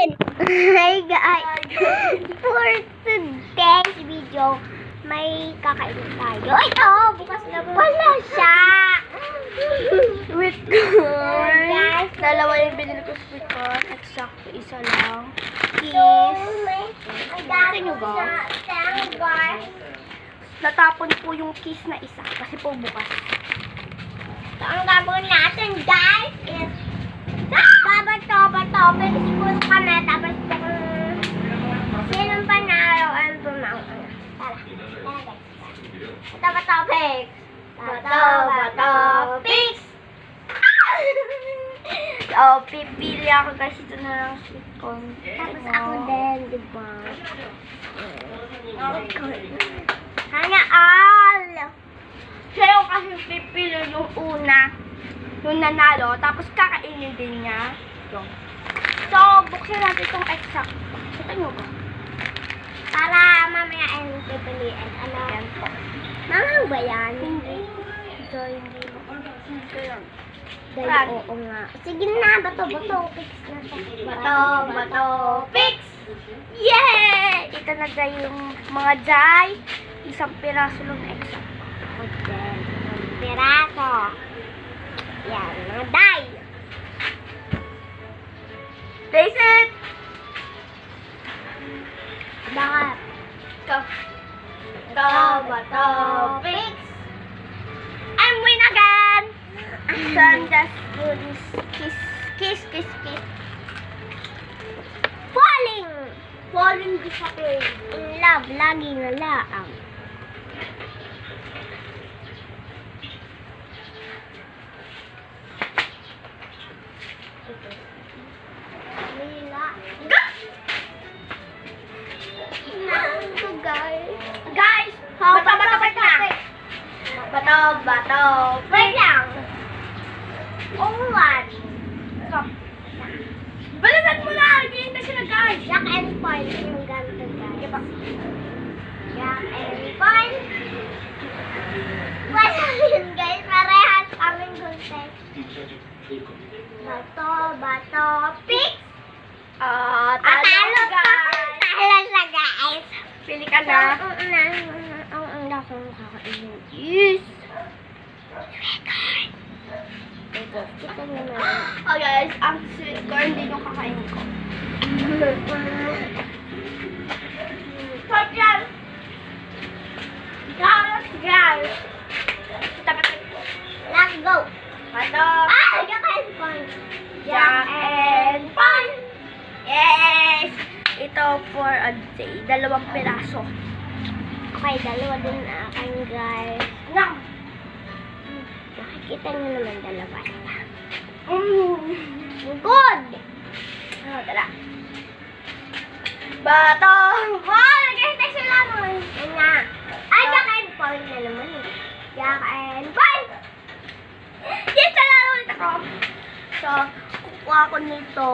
Hi guys! For today's video, may kakainin tayo. Ito! Bukas na wala siya! Sweet corn. Guys, Dalawa yung binili ko sweet corn. Exacto, isa lang. so, may Gusto nyo ba? guys. Natapon po yung kiss na isa kasi po bukas. So, ang gagawin natin, guys, is babato, pag-spot kami, tapos kung sinong panalo, ang bumaw. Tara, guys. Bato, pigs. Bato, pigs. So, pipili ako kasi ito na lang sweet corn. Tapos ako din, di ba? Sana all. Siya yung kasi pipili yung una, yung nanalo, tapos kakainin din niya. So, buksan natin itong exact. Kita nyo ba? Para mamaya ay pipiliin. Ano? Yan po. Mahal ba yan? Hindi. Ito, hindi mo. Ito yan. Dahil oo nga. Sige na, bato, fix na to. Bato, fix! Yay! Ito na dahil yung mga jay. Isang piraso lang na exact. Okay. Piraso. Yan, mga day. Taste it! Bakit? Ito. Ito, bato, fix! I'm win again! So I'm just do this kiss. Falling disappear. In love, lagi na laang. Lila. Ito guys! Bato, Wait lang. Ongan. Balikan mo na! Hindi na sila guys! Jack and Paul yung ganito guys. Jack and Paul. Wala yun guys. Parehas kaming gunting. Bato, fix. Talo guys! Talo siya guys. Pili ka na. Ang lakong kakainin. Yes. Kita nyo na. Oh guys, ang sweet corn din yung kakain ko. Stop yan! Guys! Dapat Let's go. Bato! Jack and Paul. Jack and Paul! Yes! Ito for a day. 2 piraso. Okay, dalawa din na akin guys. Lang! Nakikita nyo naman dalawa. Mm. Good! Ano, tara. Bato! Oh, nag-hintay sila naman. Yan nga. Ay, Jack and Paul na naman eh. Jack and Paul! Yes, tala ulit ako. So, kukuha ko nito.